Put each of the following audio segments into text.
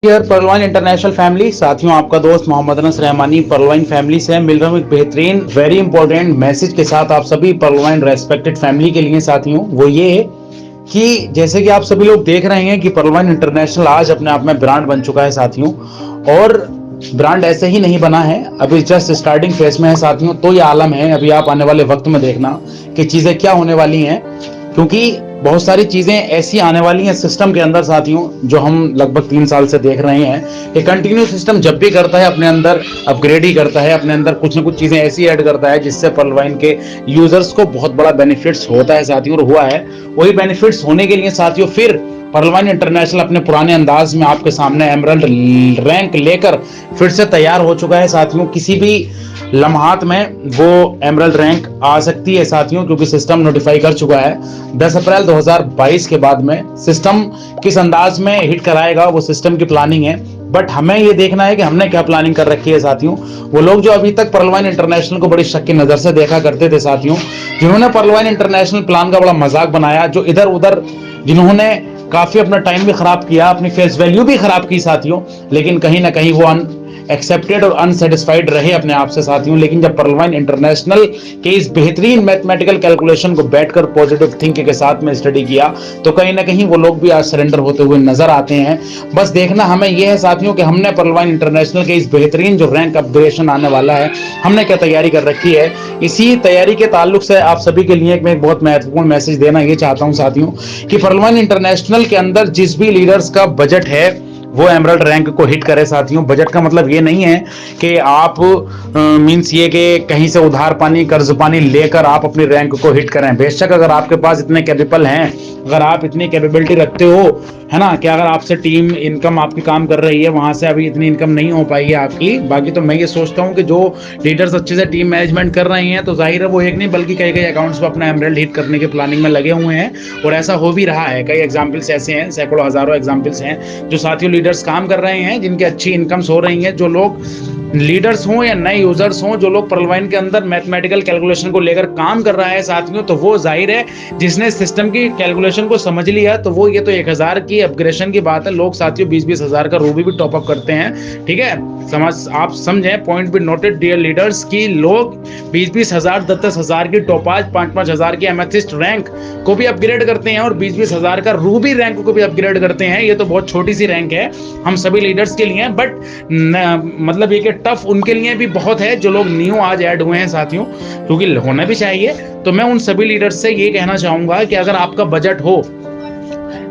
यार परलवाइन international family साथियों, आपका दोस्त मोहम्मद अनस रहमानी परलवाइन फैमिली से मिल रहा हूँ एक बेहतरीन वेरी इंपॉर्टेंट मैसेज के साथ आप सभी परलवाइन रेस्पेक्टेड फैमिली के लिए। साथियों वो ये है कि जैसे कि आप सभी लोग देख रहे हैं कि परलवाइन इंटरनेशनल आज अपने आप में ब्रांड बन चुका है साथियों, और ब्रांड ऐसे ही नहीं बना है, अभी जस्ट स्टार्टिंग फेज में है साथियों। तो ये आलम है, अभी आप आने वाले वक्त में देखना कि चीजें क्या होने वाली हैं, क्योंकि बहुत सारी चीजें ऐसी आने वाली हैं सिस्टम के अंदर साथियों, जो हम लगभग 3 साल से देख रहे हैं। ये कंटिन्यू सिस्टम जब भी करता है अपने अंदर अपग्रेड ही करता है, अपने अंदर कुछ ना कुछ चीजें ऐसी ऐड करता है जिससे परलवाइन के यूजर्स को बहुत बड़ा बेनिफिट्स होता है साथियों, और हुआ है। वही बेनिफिट्स होने के लिए साथियों फिर परलवाइन इंटरनेशनल अपने पुराने अंदाज में आपके सामने एमरल्ड रैंक लेकर फिर से तैयार हो चुका है साथियों। किसी भी लम्हात में वो एमरल्ड रैंक आ सकती है साथियों, क्योंकि सिस्टम नोटिफाई कर चुका है 10 अप्रैल 2022 के बाद में सिस्टम किस अंदाज में हिट कराएगा, वो सिस्टम की प्लानिंग है। बट हमें ये देखना है कि हमने क्या प्लानिंग कर रखी है साथियों। वो लोग जो अभी तक परलवाइन इंटरनेशनल को बड़ी शक की नजर से देखा करते थे साथियों, जिन्होंने परलवाइन इंटरनेशनल प्लान का बड़ा मजाक बनाया, जो इधर उधर जिन्होंने काफी अपना टाइम भी खराब किया, अपनी फेस वैल्यू भी खराब की साथियों, लेकिन कहीं ना कहीं वो एक्सेप्टेड और अनसेटिस्फाइड रहे अपने आप से साथियों। लेकिन जब परलवाइन इंटरनेशनल के इस बेहतरीन मैथमेटिकल कैलकुलेशन को बैठकर पॉजिटिव थिंकिंग के साथ में स्टडी किया, तो कहीं ना कहीं वो लोग भी आज सरेंडर होते हुए नजर आते हैं। बस देखना हमें यह है साथियों कि हमने परलवाइन इंटरनेशनल के इस बेहतरीन जो रैंक अपग्रेडेशन आने वाला है, हमने क्या तैयारी कर रखी है। इसी तैयारी के ताल्लुक से आप सभी के लिए मैं एक बहुत महत्वपूर्ण मैसेज देना ये चाहता हूं साथियों, कि परलवाइन इंटरनेशनल के अंदर जिस भी लीडर्स का बजट है वो एमरल्ड रैंक को हिट करे साथियों। बजट का मतलब ये नहीं है कि आप मींस ये कि कहीं से उधार पानी कर्ज पानी लेकर आप अपनी रैंक को हिट करें। बेशक अगर आपके पास इतने कैपेबल हैं, अगर आप इतनी कैपेबिलिटी रखते हो, है ना, कि अगर आपसे टीम इनकम आपकी काम कर रही है, वहां से अभी इतनी इनकम नहीं हो पाई है आपकी। बाकी तो मैं ये सोचता हूँ कि जो लीडर्स अच्छे से टीम मैनेजमेंट कर रहे हैं, तो जाहिर है वो एक नहीं बल्कि कई कई अकाउंट्स पर अपना एमरल्ड हिट करने के प्लानिंग में लगे हुए हैं, और ऐसा हो भी रहा है। कई एग्जाम्पल्स ऐसे हैं, सैकड़ों हजारों एग्जाम्पल्स हैं जो साथियों लीडर्स काम कर रहे हैं, जिनकी अच्छी इनकम्स हो रही हैं। जो लोग लीडर्स हों या नए यूजर्स हों, जो लोग परलवाइन के अंदर मैथमेटिकल कैलकुलेशन को लेकर काम कर रहा है साथियों, तो वो जाहिर है जिसने सिस्टम की कैलकुलेशन को समझ लिया, तो वो ये तो 1000 की अपग्रेडेशन की बात है। लोग साथियों 20-20 हजार का रूबी भी टॉपअप करते हैं, ठीक है। समझ आप समझें, point be noted dear leaders, की लोग 20-20 हजार 10-10 हजार की टोपाज 5-5 हजार की एमेथिस्ट रैंक को भी अपग्रेड करते हैं, और 20-20 हजार का रूबी रैंक को भी अपग्रेड करते हैं। ये तो बहुत छोटी सी रैंक है हम सभी लीडर्स के लिए, बट मतलब ये टफ उनके लिए भी बहुत है जो लोग न्यू आज ऐड हुए हैं साथियों, क्योंकि होना भी चाहिए। तो मैं उन सभी लीडर्स से ये कहना चाहूंगा कि अगर आपका बजट हो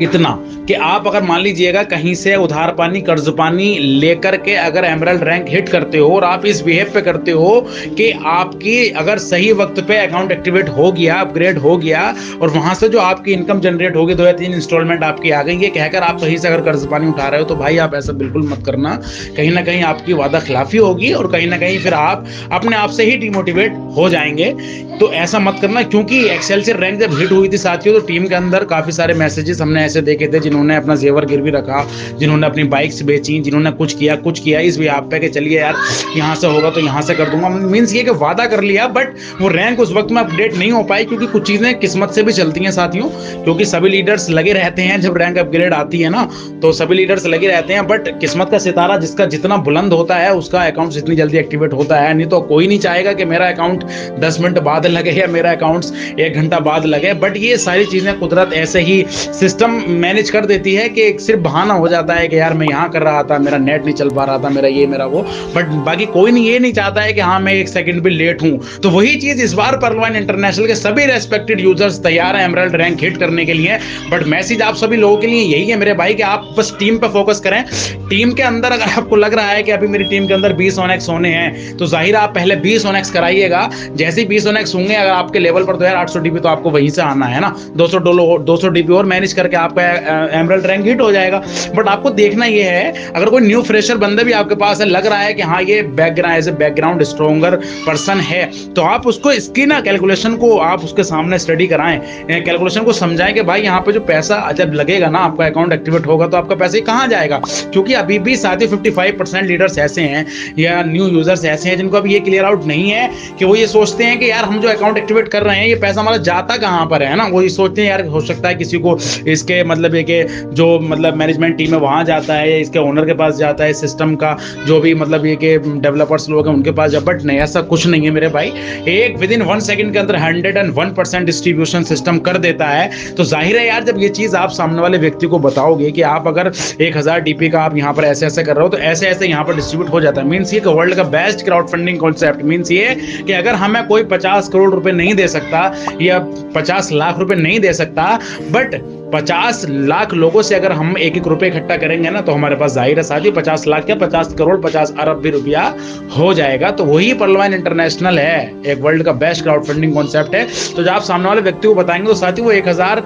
इतना कि आप अगर मान लीजिएगा कहीं से उधार पानी कर्ज पानी लेकर के अगर एमरल्ड रैंक हिट करते हो, और आप इस बिहेव पे करते हो कि आपकी अगर सही वक्त पे अकाउंट एक्टिवेट हो गया, अपग्रेड हो गया, और वहां से जो आपकी इनकम जनरेट होगी 2 या 3 इंस्टॉलमेंट आपकी आ गई, ये कहकर आप कहीं से अगर कर्ज पानी उठा रहे हो, तो भाई आप ऐसा बिल्कुल मत करना। कहीं ना कहीं आपकी वादा खिलाफी होगी, और कहीं ना कहीं फिर आप अपने आप से ही डिमोटिवेट हो जाएंगे। तो ऐसा मत करना, क्योंकि एक्सेलसियर रैंक जब हिट हुई थी साथियों, तो टीम के अंदर काफी सारे मैसेजेस हमने ऐसे देखे थे, जिन्होंने अपना जेवर गिरवी रखा, जिन्होंने अपनी बाइक्स बेची, जिन्होंने कुछ किया इस भी आप पे कि चलिए यार यहाँ से होगा तो यहाँ से कर दूंगा, मींस ये कि वादा कर लिया, बट वो रैंक उस वक्त में अपडेट नहीं हो पाई, क्योंकि कुछ चीजें किस्मत से भी चलती हैं साथियों। क्योंकि सभी लीडर्स लगे रहते हैं, जब रैंक अपग्रेड आती है ना, तो सभी लीडर्स लगे रहते हैं, बट किस्मत का सितारा जिसका जितना बुलंद होता है उसका अकाउंट जितनी जल्दी एक्टिवेट होता है। नहीं तो कोई नहीं चाहेगा कि मेरा अकाउंट 10 मिनट बाद लगे या मेरा अकाउंट 1 घंटा बाद लगे। बट ये सारी चीजें कुदरत ऐसे ही सिस्टम मैनेज कर देती है कि एक सिर्फ बहाना हो जाता है कि यार मैं यहाँ कर रहा था, मेरा नेट नहीं चल पा रहा था, मेरा ये मेरा वो, बट बाकी कोई नहीं ये नहीं चाहता है कि हाँ मैं 1 सेकंड भी लेट हूँ। तो वही चीज इस बार परलवाइन इंटरनेशनल के सभी रेस्पेक्टेड यूजर्स तैयार हैं एमरल्ड रैंक हिट करने के लिए। बट मैसेज आप सभी लोगों के लिए यही है मेरे भाई, कि आप बस टीम पे फोकस करें। टीम के अंदर अगर आपको लग रहा है कि अभी मेरी टीम के अंदर 20 ऑनएक्स होने हैं, तो जाहिर आप पहले 20 ऑनएक्स कराइएगा। जैसे ही 20 ऑनएक्स होंगे अगर आपके लेवल पर, तो यार 800 डीबी तो आपको वहीं से आना है ना, 200 डीबी और मैनेज करके आपका एमरल्ड रैंक हिट हो जाएगा। बट आपको देखना ये है, अगर कोई न्यू फ्रेशर बंदा भी आपके पास है, लग रहा है कि हाँ ये बैकग्राउंड स्ट्रॉन्गर पर्सन है, तो आप उसको इसकी ना कैलकुलेशन को आप उसके सामने स्टडी कराएं, कैलकुलेशन को समझाएं कि भाई यहाँ पे जो पैसा जब लगेगा ना, आपका अकाउंट एक्टिवेट होगा, तो आपका पैसा कहाँ जाएगा। क्योंकि अभी भी साथ ही 55% लीडर्स ऐसे हैं या न्यू यूजर्स ऐसे हैं जिनको अभी ये क्लियर आउट नहीं है, कि वो ये सोचते हैं कि यार हम जो अकाउंट एक्टिवेट कर रहे हैं ये पैसा हमारा जाता कहाँ पर है ना। वो ये सोचते हैं यार हो सकता है किसी को इसके मतलब ये कि इसके जो मतलब मैनेजमेंट टीम है वहाँ जाता है, या इसके ओनर के पास जाता है, सिस्टम का जो भी मतलब ये के डेवलपर्स लोग हैं उनके पास जा, बट नहीं, ऐसा कुछ नहीं है मेरे भाई। एक विदिन 1 सेकंड के अंदर 101% डिस्ट्रीब्यूशन सिस्टम कर देता है। तो जाहिर है यार, जब ये चीज़ आप सामने वाले व्यक्ति को बताओगे कि आप अगर 1000 डीपी का आप यहाँ पर ऐसे ऐसे कर रहे हो, तो ऐसे ऐसे यहाँ पर डिस्ट्रीब्यूट हो जाता है। मीन्स ये वर्ल्ड का best crowd funding concept. Means ये कि अगर हमें कोई 50 करोड़ रुपए नहीं दे सकता या 50 लाख रुपए नहीं दे सकता, बट 50 लाख लोगों से अगर हम एक एक रुपए इकट्ठा करेंगे ना, तो हमारे पास जाहिर है साथी 50 लाख क्या 50 करोड़ 50 अरब भी रुपया हो जाएगा। तो वही पर्लवाइन इंटरनेशनल है, एक वर्ल्ड का बेस्ट क्राउड फंडिंग कॉन्सेप्ट है। तो जब आप सामने वाले व्यक्ति को बताएंगे तो साथी वो 1000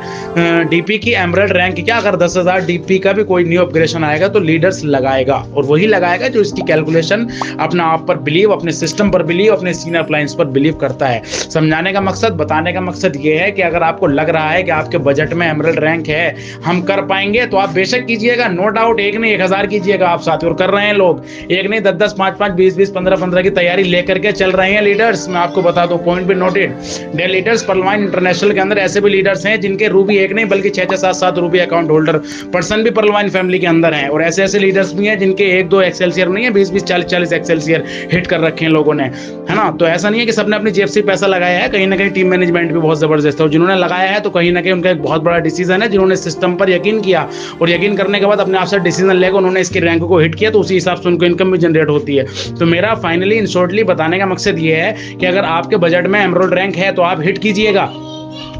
डीपी की एमरल्ड रैंक क्या, अगर 10,000 डीपी का भी कोई न्यू अपग्रेडेशन आएगा तो लीडर्स लगाएगा, और वही लगाएगा जो इसकी कैलकुलेशन अपने आप पर बिलीव, अपने सिस्टम पर बिलीव, अपने सीनियर क्लाइंट्स पर बिलीव करता है। समझाने का मकसद, बताने का मकसद ये है कि अगर आपको लग रहा है कि आपके बजट में एमरल्ड रैंक है, हम कर पाएंगे, तो आप बेशक कीजिएगा, नो डाउट। एक नहीं 1000 कीजिएगा आप साथी, और कर रहे हैं लोग। एक नहीं 10-10, 5-5, 20-20, 15-15 की तैयारी लेकर के चल रहे हैं लीडर्स। मैं आपको बता दूं, पॉइंट भी नोटेड। डे लीडर्स पर्लवाइन इंटरनेशनल के अंदर ऐसे भी लीडर्स हैं जिनके रूबी एक नहीं बल्कि 6-6, 7-7 रूबी अकाउंट होल्डर पर्सन भी पर्लवाइन फैमिली के अंदर हैं, और ऐसे ऐसे लीडर्स भी हैं जिनके 1-2 एक्सेलसियर नहीं है, 20-20, 40-40 एक्सेलसियर हिट कर रखे हैं लोगों ने, है ना। तो ऐसा नहीं है कि सबने अपनी जेब से पैसा लगाया है, कहीं ना कहीं टीम मैनेजमेंट भी बहुत जबरदस्त है, और जिन्होंने लगाया है तो कहीं ना कहीं उनका एक बहुत बड़ा डिसीजन है, जिन्होंने सिस्टम पर यकीन किया, और यकीन करने के बाद अपने आप से डिसीजन लेकर उन्होंने इसके रैंक को हिट किया, तो उसी हिसाब से उनको इनकम भी जनरेट होती है। तो मेरा फाइनली इन शॉर्टली बताने का मकसद ये है कि अगर आपके बजट में एमरल्ड रैंक है तो आप हिट कीजिएगा,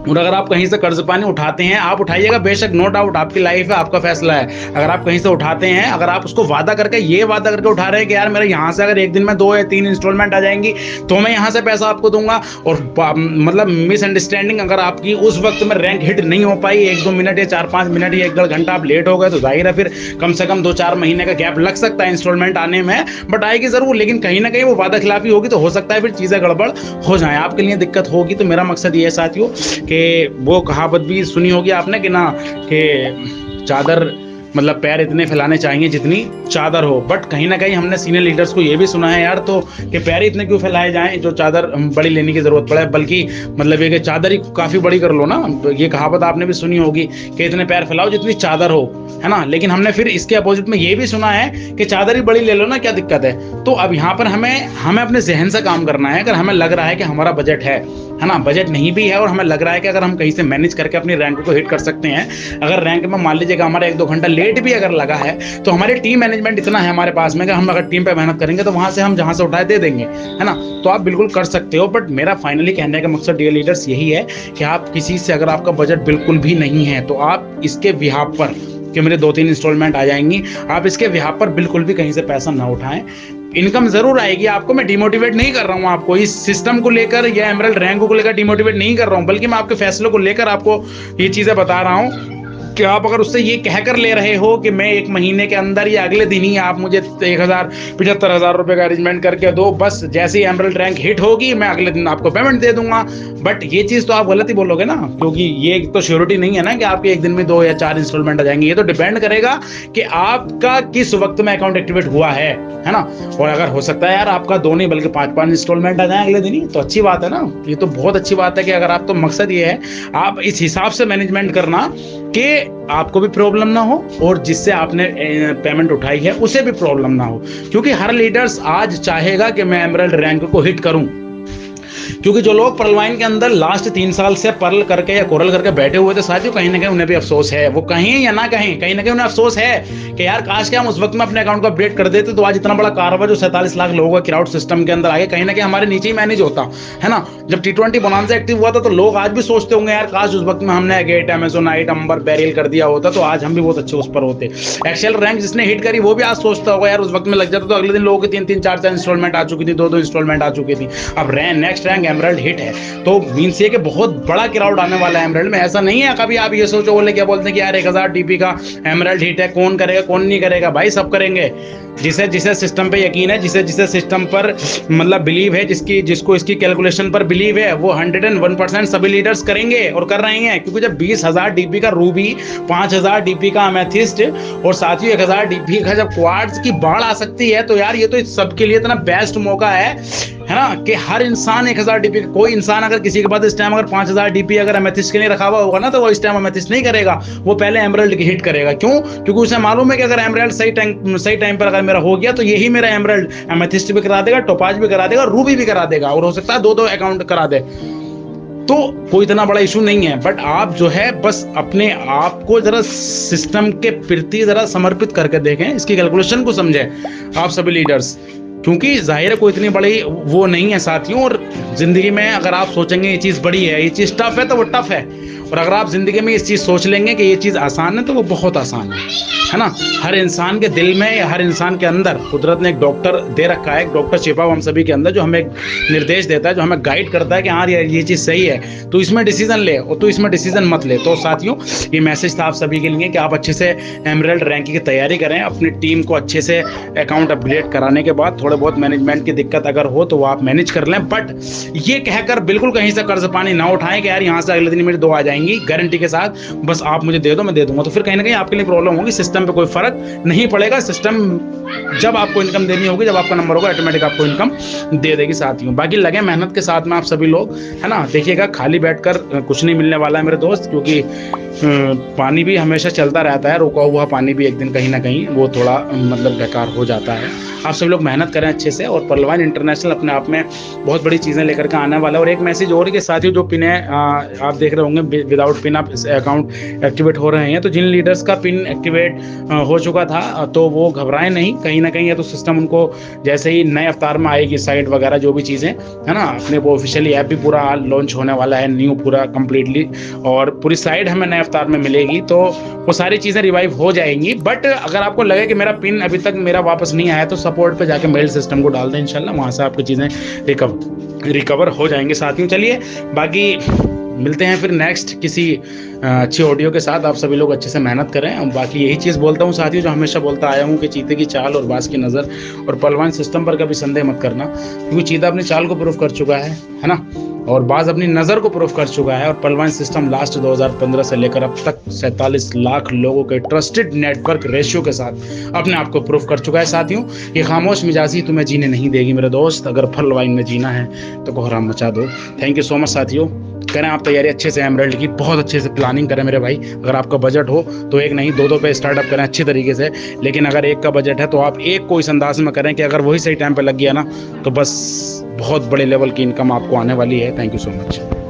और अगर आप कहीं से कर्ज पानी उठाते हैं, आप उठाइएगा बेशक, नो डाउट, आपकी लाइफ है, आपका फैसला है। अगर आप कहीं से उठाते हैं, अगर आप उसको वादा करके, ये वादा करके उठा रहे हैं कि यार मेरे यहाँ से अगर एक दिन में 2 या 3 इंस्टॉलमेंट आ जाएंगी तो मैं यहाँ से पैसा आपको दूंगा, और मतलब मिसअंडरस्टैंडिंग अगर आपकी उस वक्त में रैंक हिट नहीं हो पाई, 1-2 मिनट या 4-5 मिनट या 1-1.5 घंटा आप लेट हो गए, तो जाहिर है फिर कम से कम 2-4 महीने का गैप लग सकता है इंस्टॉलमेंट आने में, बट आएगी जरूर। लेकिन कहीं ना कहीं वो वादा खिलाफी होगी तो हो सकता है फिर चीजें गड़बड़ हो जाए, आपके लिए दिक्कत होगी। तो मेरा मकसद ये है साथियों कि वो कहावत भी सुनी होगी आपने कि ना, कि चादर मतलब पैर इतने फैलाने चाहिए जितनी चादर हो, बट कहीं ना कहीं हमने सीनियर लीडर्स को ये भी सुना है यार, तो कि पैर इतने क्यों फैलाए जाएं जो चादर बड़ी लेने की जरूरत पड़े, बल्कि मतलब ये कि चादर ही काफी बड़ी कर लो ना। तो ये कहावत आपने भी सुनी होगी कि इतने पैर फैलाओ जितनी चादर हो, है ना। लेकिन हमने फिर इसके अपोजिट में ये भी सुना है कि चादर ही बड़ी ले लो ना, क्या दिक्कत है। तो अब यहाँ पर हमें अपने जहन से काम करना है। अगर हमें लग रहा है कि हमारा बजट है ना, बजट नहीं भी है, और हमें लग रहा है कि अगर हम कहीं से मैनेज करके अपनी रैंक को हिट कर सकते हैं, अगर रैंक में मान लीजिएगा हमारा 1-2 घंटा लेट भी अगर लगा है, तो हमारी टीम मैनेजमेंट इतना है हमारे पास में कि हम अगर टीम पे मेहनत करेंगे तो वहां से हम जहां से उठाए दे देंगे, है ना। तो आप बिल्कुल कर सकते हो। बट मेरा फाइनली कहने का मकसद डियर लीडर्स यही है कि आप किसी से, अगर आपका बजट बिल्कुल भी नहीं है, तो आप इसके बिहाफ पर कि मेरे 2-3 इंस्टॉलमेंट आ जाएंगी, आप इसके बिहाफ पर बिल्कुल भी कहीं से पैसा ना उठाएं। इनकम जरूर आएगी आपको, मैं डिमोटिवेट नहीं कर रहा हूं आपको इस सिस्टम को लेकर या एमरल्ड रैंक को लेकर डिमोटिवेट नहीं कर रहा हूं, बल्कि मैं आपके फैसलों को लेकर आपको ये चीजें बता रहा हूं कि आप अगर उससे ये कहकर ले रहे हो कि मैं 1 महीने के अंदर या अगले दिन ही आप मुझे 75,000 रुपए का अरेंजमेंट करके दो, बस जैसे ही एमरल्ड रैंक हिट होगी मैं अगले दिन आपको पेमेंट दे दूंगा, बट ये चीज तो आप गलत ही बोलोगे ना, क्योंकि ये तो श्योरिटी नहीं है ना कि आपके एक दिन में 2 या 4 इंस्टॉलमेंट आ जाएंगे। ये तो डिपेंड करेगा कि आपका किस वक्त में अकाउंट एक्टिवेट हुआ है ना। और अगर हो सकता है यार आपका 2 नहीं बल्कि 5-5 इंस्टॉलमेंट आ जाए अगले दिन ही, तो अच्छी बात है ना। ये तो बहुत अच्छी बात है कि अगर आप, तो मकसद ये है आप इस हिसाब से मैनेजमेंट करना कि आपको भी प्रॉब्लम ना हो और जिससे आपने पेमेंट उठाई है उसे भी प्रॉब्लम ना हो, क्योंकि हर लीडर्स आज चाहेगा कि मैं एमरल्ड रैंक को हिट करूं। क्योंकि जो लोग पर्लवाइन के अंदर लास्ट 3 साल से पर्ल करके या कोरल करके बैठे हुए थे साथियों, कहीं ना कहीं उन्हें भी अफसोस है, वो कहीं या ना कहीं, कहीं ना कहीं उन्हें अफसोस है कि यार काश के हम उस वक्त में अपने अकाउंट को अपडेट कर देते, तो आज इतना बड़ा कारोबार जो 47 लाख लोगों का क्राउड सिस्टम के अंदर आगे कहीं ना कहीं हमारे नीचे ही मैनेज होता, है ना। जब T20 बोनांजा एक्टिव हुआ था तो लोग आज भी सोचते होंगे यार काश उस वक्त में हमने गेट, अमेज़ोनाइट, अंबर, बैरियल कर दिया होता तो आज हम भी बहुत अच्छे उस पर होते। एक्सेल रैंक जिसने हिट करी वो भी आज सोचता होगा यार उस वक्त में लग जाता तो अगले दिन लोगों की 3-3, 4-4 इंस्टॉलमेंट आ चुकी थी, 2-2 इंस्टॉलमेंट आ चुकी थी। अब नेक्स्ट रैंक एमरल्ड हिट है, तो मीन्स ये कि बहुत बड़ा क्राउड आने वाला है एमरल्ड में। ऐसा नहीं है कभी आप ये सोचो बोले क्या बोलते हैं कि यार 1000 डीपी का एमरल्ड हिट है, कौन करेगा कौन नहीं करेगा, भाई सब करेंगे। जिसे जिसे सिस्टम पे यकीन है, जिसे जिसे सिस्टम पर मतलब बिलीव है, जिसको इसकी कैलकुलेशन पर बिलीव है, वो 101% सभी लीडर्स करेंगे और कर रहे हैं। क्योंकि जब 20,000 डीपी का रूबी, 5,000 डीपी का अमेथिस्ट और साथ ही 1,000 डीपी का जब क्वार्ट्ज की बाढ़ आ सकती है, तो यार ये तो सबके लिए इतना बेस्ट मौका है है ना, कि हर इंसान 1000 डीपी, कोई इंसान अगर किसी के पास इस टाइम अगर 5000 डीपी अगर एमेथिस्ट के लिए रखा हुआ होगा ना, तो वो इस टाइम एमेथिस्ट नहीं करेगा, वो पहले एमराल्ड की हिट करेगा। क्यों? क्योंकि उसे मालूम है कि अगर एमराल्ड सही टाइम पर अगर मेरा हो गया तो यही मेरा एमराल्ड एमेथिस्ट भी करा देगा, टोपाज भी करा देगा, रूबी भी करा देगा, और हो सकता है 2-2 अकाउंट करा दे। तो कोई इतना बड़ा इशू नहीं है। बट आप जो है बस अपने आप को जरा सिस्टम के प्रति जरा समर्पित करके देखें, इसकी कैलकुलेशन को समझें आप सभी लीडर्स, क्योंकि जाहिर है कोई इतनी बड़ी वो नहीं है साथियों। और जिंदगी में अगर आप सोचेंगे ये चीज़ बड़ी है, ये चीज़ टफ है, तो वो टफ है। और अगर आप जिंदगी में इस चीज़ सोच लेंगे कि ये चीज़ आसान है, तो वो बहुत आसान है ना। हर इंसान के दिल में या हर इंसान के अंदर कुदरत ने एक डॉक्टर दे रखा है, एक डॉक्टर छिपा हुआ हम सभी के अंदर, जो हमें निर्देश देता है, जो हमें गाइड करता है कि हाँ यार ये चीज़ सही है, तो इसमें डिसीजन ले और तो इसमें डिसीजन मत ले। तो साथियों ये मैसेज था आप सभी के लिए कि आप अच्छे से एमराल्ड रैंकिंग की तैयारी करें, अपनी टीम को अच्छे से अकाउंट अपग्रेड कराने के बाद थोड़े बहुत मैनेजमेंट की दिक्कत अगर हो तो वो आप मैनेज कर लें। बट ये कहकर बिल्कुल कहीं से कर्ज पानी ना उठाएं कि यार यहाँ से अगले दिन मेरी 2 आ जाएंगी गारंटी के साथ, बस आप मुझे दे दो मैं दे दूंगा। तो फिर कहीं ना कहीं आपके लिए प्रॉब्लम होगी, सिस्टम पे कोई फर्क नहीं पड़ेगा। सिस्टम जब आपको इनकम देनी होगी, जब आपका नंबर होगा, ऑटोमेटिक आपको इनकम दे देगी साथियों। बाकी लगे मेहनत के साथ में आप सभी लोग, है ना। देखिएगा खाली बैठकर कुछ नहीं मिलने वाला है मेरे दोस्त, क्योंकि पानी भी हमेशा चलता रहता है, रुका हुआ पानी भी एक दिन कहीं ना कहीं वो थोड़ा मतलब बेकार हो जाता है। आप सभी लोग मेहनत करें अच्छे से, और परलवाइन इंटरनेशनल अपने आप में बहुत बड़ी चीज़ें लेकर के आने वाला है। और एक मैसेज और के साथियों, जो पिन है आप देख रहे होंगे, विदाउट पिन आप अकाउंट एक्टिवेट हो रहे हैं, तो जिन लीडर्स का पिन एक्टिवेट हो चुका था तो वो घबराएं नहीं, कहीं ना कहीं या तो सिस्टम उनको जैसे ही नए अवतार में आएगी साइट वगैरह जो भी चीज़ें है ना, अपने वो ऑफिशियली ऐप भी पूरा लॉन्च होने वाला है न्यू पूरा कंप्लीटली, और पूरी साइट हमें नए अवतार में मिलेगी, तो वो सारी चीज़ें रिवाइव हो जाएंगी। बट अगर आपको लगे कि मेरा पिन अभी तक मेरा वापस नहीं आया, तो सपोर्ट पे जाके मेल सिस्टम को डाल दें, इंशाल्लाह वहाँ से आपकी चीज़ें रिकवर हो जाएंगे साथियों। चलिए बाकी मिलते हैं फिर नेक्स्ट किसी अच्छी ऑडियो के साथ। आप सभी लोग अच्छे से मेहनत करें। बाकी यही चीज़ बोलता हूँ साथियों, जो हमेशा बोलता आया हूँ कि चीते की चाल और बाज की नज़र, और पहलवान सिस्टम पर कभी संदेह मत करना, क्योंकि चीता अपनी चाल को प्रूव कर चुका है ना, और बाज अपनी नज़र को प्रूव कर चुका है। और पहलवान सिस्टम लास्ट 2015 से लेकर अब तक 47 लाख लोगों के ट्रस्टेड नेटवर्क रेशियो के साथ अपने आप को प्रूव कर चुका है साथियों। ये खामोश मिजाजी तुम्हें जीने नहीं देगी मेरे दोस्त, अगर पहलवान में जीना है तो कोहराम मचा दो। थैंक यू सो मच साथियों। करें आप तैयारी अच्छे से एमराल्ड की, बहुत अच्छे से प्लानिंग करें मेरे भाई। अगर आपका बजट हो तो एक नहीं 2-2 पे स्टार्टअप करें अच्छे तरीके से, लेकिन अगर एक का बजट है तो आप एक को इस अंदाज में करें कि अगर वही सही टाइम पे लग गया ना, तो बस बहुत बड़े लेवल की इनकम आपको आने वाली है। Thank you so much.